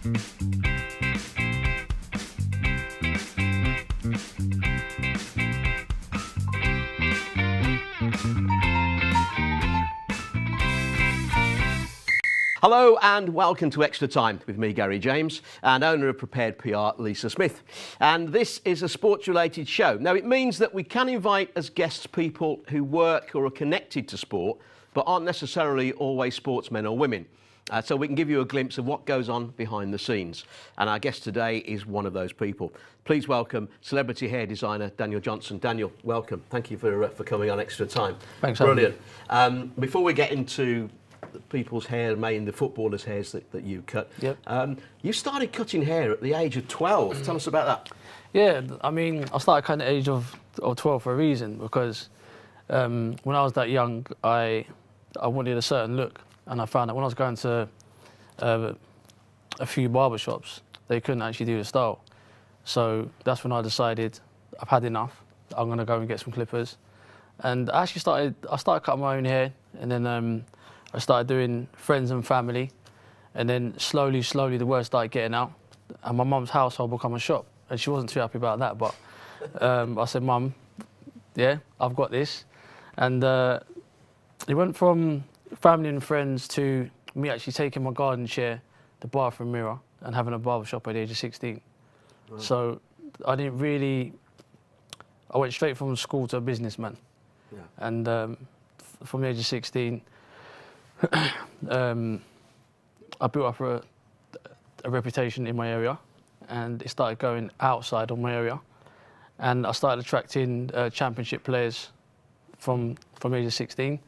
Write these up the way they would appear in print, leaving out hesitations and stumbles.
Hello and welcome to Extra Time with me, Gary James, and owner of Prepared PR, Lisa Smith. And this is a sports-related show. Now, it means that we can invite as guests people who work or are connected to sport, but aren't necessarily always sportsmen or women. So we can give you a glimpse of what goes on behind the scenes. And our guest today is one of those people. Please welcome celebrity hair designer Daniel Johnson. Daniel, welcome. Thank you for coming on Extra Time. Thanks, brilliant. Before we get into people's hair, mainly the footballers' hairs that you cut. Yep. You started cutting hair at the age of 12. Tell us about that. Yeah, I mean, I started cutting at the age of 12 for a reason, because when I was that young, I wanted a certain look, and I found that when I was going to a few barbershops, they couldn't actually do the style. So that's when I decided I've had enough. I'm going to go and get some clippers. And I started cutting my own hair, and then I started doing friends and family, and then slowly the word started getting out, and my mum's household became a shop, and she wasn't too happy about that, but I said, Mum, yeah, I've got this. And it went from family and friends to me actually taking my garden chair, the bathroom mirror, and having a barber shop at the age of 16. Wow. So I went straight from school to a businessman. Yeah. And from the age of 16, I built up a reputation in my area, and it started going outside of my area, and I started attracting championship players from the age of 16,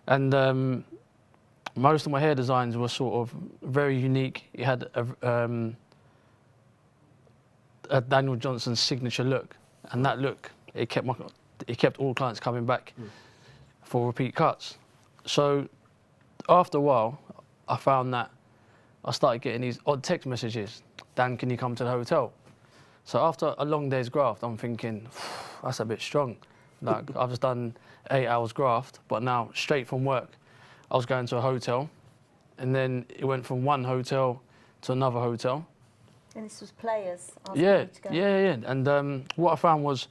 and most of my hair designs were sort of very unique. It had a Daniel Johnson signature look, and that look it kept all clients coming back for repeat cuts. So after a while, I found that I started getting these odd text messages. Dan, can you come to the hotel? So after a long day's graft, I'm thinking, that's a bit strong. Like, I've just done 8 hours graft, but now straight from work, I was going to a hotel, and then it went from one hotel to another hotel. And this was players asking you to go? Yeah. And what I found was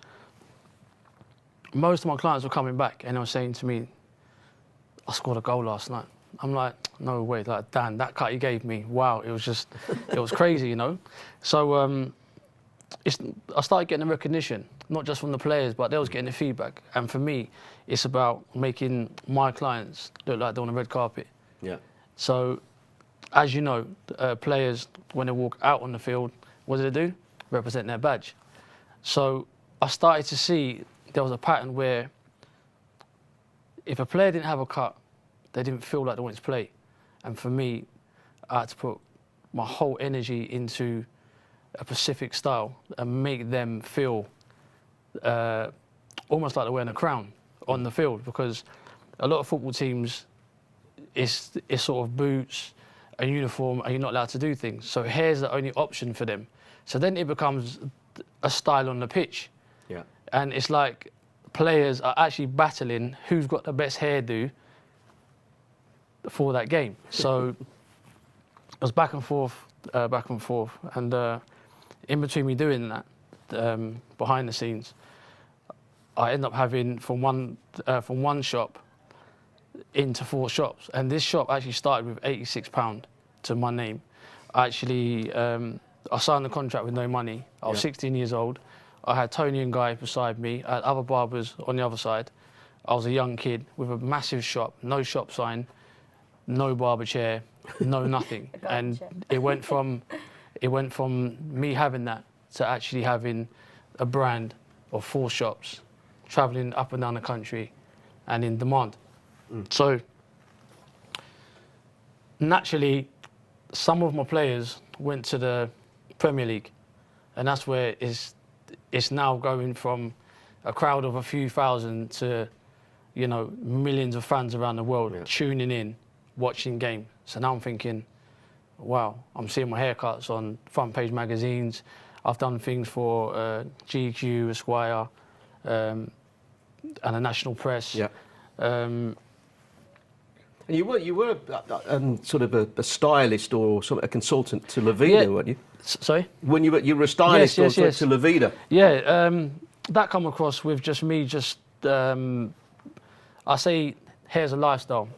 most of my clients were coming back and they were saying to me, I scored a goal last night. I'm like, no way, like, Dan, that cut you gave me, wow, it was crazy, you know? So I started getting the recognition, not just from the players, but they was getting the feedback. And for me, it's about making my clients look like they're on a red carpet. Yeah. So, as you know, players, when they walk out on the field, what do? Represent their badge. So I started to see there was a pattern where if a player didn't have a cut, they didn't feel like they wanted to play. And for me, I had to put my whole energy into a specific style and make them feel almost like they're wearing a crown on the field, because a lot of football teams, it's sort of boots, a uniform, and you're not allowed to do things. So hair's the only option for them. So then it becomes a style on the pitch. Yeah. And it's like players are actually battling who's got the best hairdo for that game. So it was back and forth. And in between me doing that, behind the scenes, I ended up having from one shop into 4 shops. And this shop actually started with £86 to my name. I signed the contract with no money. I was 16 years old. I had Tony and Guy beside me. I had other barbers on the other side. I was a young kid with a massive shop, no shop sign, no barber chair, no nothing. And it went from me having that to actually having a brand of 4 shops, travelling up and down the country and in demand. So naturally, some of my players went to the Premier League, and that's where it's now going from a crowd of a few thousand to, you know, millions of fans around the world tuning in, watching game. So now I'm thinking, wow, I'm seeing my haircuts on front page magazines. I've done things for GQ, Esquire, and the national press. Yeah. And you were sort of a stylist or a consultant to La Vida, weren't you? Sorry? When you were a stylist Yes. to La Vida. Yeah, that come across with just me I say hair's a lifestyle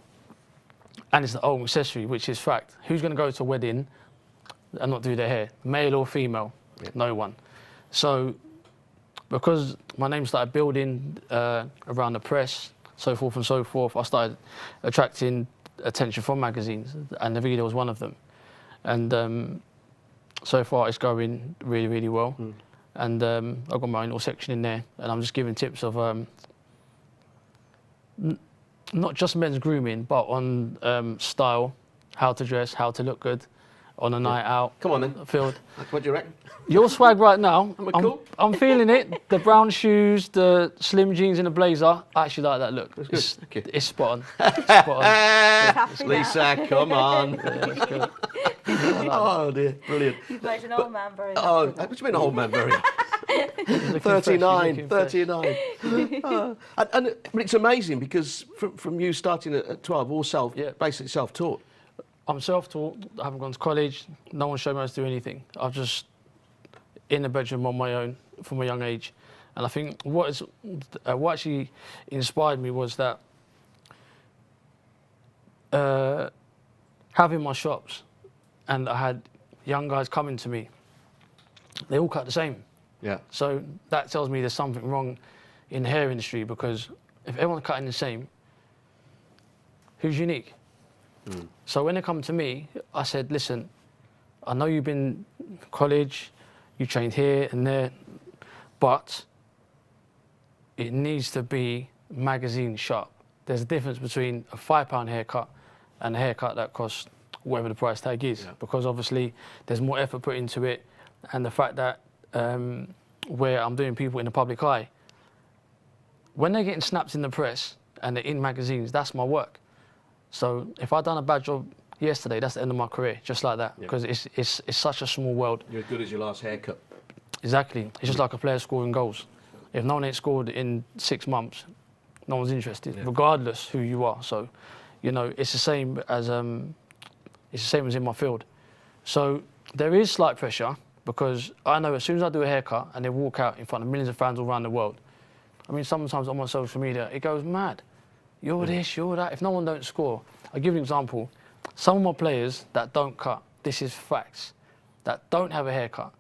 and it's the old accessory, which is fact. Who's going to go to a wedding and not do their hair? Male or female? Yeah. No one. So because my name started building around the press, so forth and so forth, I started attracting attention from magazines, and La Vida was one of them. And so far it's going really, really well. And I've got my own little section in there, and I'm just giving tips of not just men's grooming, but on style, how to dress, how to look good on a night out. Come on then. Field. What do you reckon? Your swag right now, Cool? I'm feeling it. The brown shoes, the slim jeans and the blazer. I actually like that look. It's spot on. It's spot on. Lisa, come on. Yeah, that's good. Oh dear, brilliant. You've made an old man very happy. Oh, what do you mean old man very happy? 39. But it's amazing because from you starting at 12, all basically self-taught. I'm self-taught. I haven't gone to college. No one showed me how to do anything. I've just in the bedroom on my own from a young age. And I think what actually inspired me was that having my shops, and I had young guys coming to me. They all cut the same. Yeah. So that tells me there's something wrong in the hair industry, because if everyone's cutting the same, who's unique? So when they come to me, I said, listen, I know you've been college, you trained here and there, but it needs to be magazine sharp. There's a difference between a £5 haircut and a haircut that costs whatever the price tag is, because obviously there's more effort put into it, and the fact that where I'm doing people in the public eye, when they're getting snapped in the press and they're in magazines, that's my work. So if I'd done a bad job yesterday, that's the end of my career, just like that, because it's such a small world. You're as good as your last haircut. Exactly. It's just like a player scoring goals. If no one ain't scored in 6 months, no one's interested, regardless who you are. So, you know, it's the same as in my field. So there is slight pressure, because I know as soon as I do a haircut and they walk out in front of millions of fans all around the world, I mean, sometimes on my social media, it goes mad. You're this, you're that. If no one don't score, I'll give you an example. Some of my players that don't cut, this is facts, that don't have a haircut,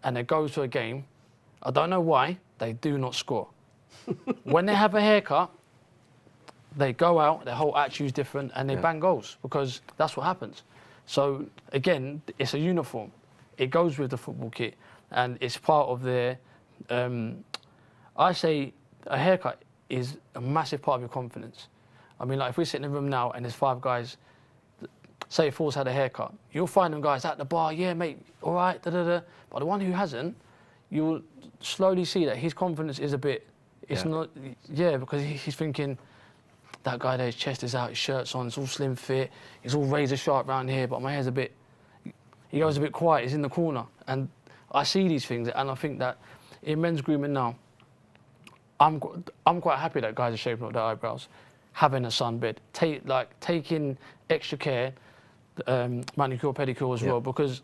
and they go to a game, I don't know why, they do not score. When they have a haircut, they go out, their whole attitude's different, and they bang goals, because that's what happens. So again, it's a uniform. It goes with the football kit, and it's part of their, I say a haircut is a massive part of your confidence. I mean, like if we sit in a room now and there's 5 guys, say Force had a haircut, you'll find them guys at the bar, yeah mate, all right, da-da-da. But the one who hasn't, you'll slowly see that his confidence is a bit, not, because he's thinking, that guy there, his chest is out, his shirt's on, it's all slim fit, it's all razor sharp round here, but my hair's a bit, he goes a bit quiet, he's in the corner. And I see these things, and I think that in men's grooming now, I'm quite happy that guys are shaping up their eyebrows, having a sunbed, taking extra care, manicure, pedicure as well, because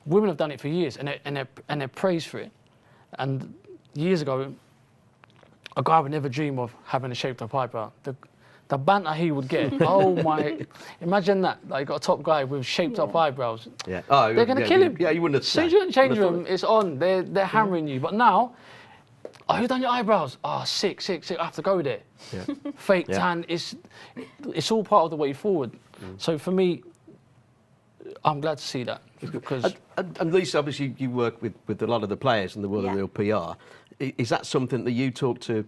women have done it for years, and they're praised for it. And years ago, a guy would never dream of having a shaped up eyebrow. The banter he would get, oh my, imagine that. Like, you got a top guy with shaped up eyebrows. Yeah. Oh, they're going to kill him. Yeah, you wouldn't have. As soon as you're in the change room, it's on. They're hammering you. But now, oh, who done your eyebrows? Oh, sick. I have to go there. Yeah. Fake tan, it's all part of the way forward. So for me, I'm glad to see that. Because and Lisa, obviously you work with a lot of the players in the world of real PR. Is that something that you talk to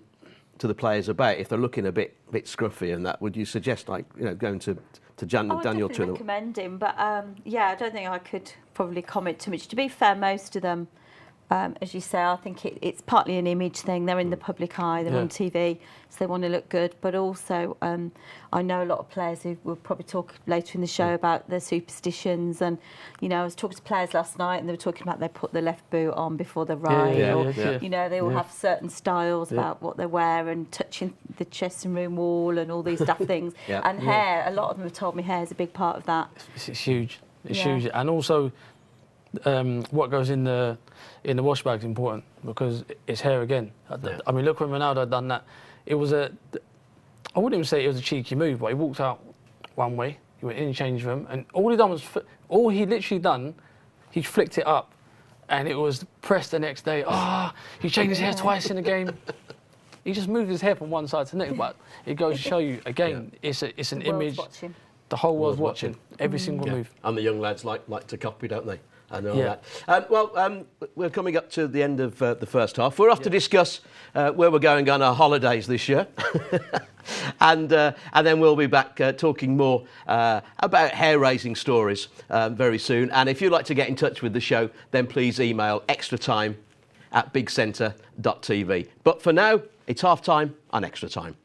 the players about? If they're looking a bit scruffy and that, would you suggest, like, you know, going to Daniel to recommend him, but I don't think I could probably comment too much. To be fair, most of them As you say, I think it's partly an image thing. They're in the public eye, they're on TV, so they want to look good. But also, I know a lot of players who will probably talk later in the show about their superstitions. And, you know, I was talking to players last night and they were talking about they put the left boot on before the right. You know, they all have certain styles about what they wear and touching the dressing room wall and all these stuff things. And hair, a lot of them have told me hair is a big part of that. It's huge. It's huge. And also, what goes in the wash bag is important because it's hair again. I mean, look when Ronaldo had done that. It was I wouldn't even say it was a cheeky move, but he walked out one way, he went in the change room, and all he literally done, he flicked it up, and it was pressed the next day. He changed his hair twice in a game. He just moved his hair from one side to the next, but it goes to show you again, it's an image. Watching. The whole world's watching every single move. And the young lads like to copy, don't they? I know that. We're coming up to the end of the first half. We're off to discuss where we're going on our holidays this year. and then we'll be back talking more about hair-raising stories very soon. And if you'd like to get in touch with the show, then please email extratime@bigcentre.tv. But for now, it's half-time on Extra Time.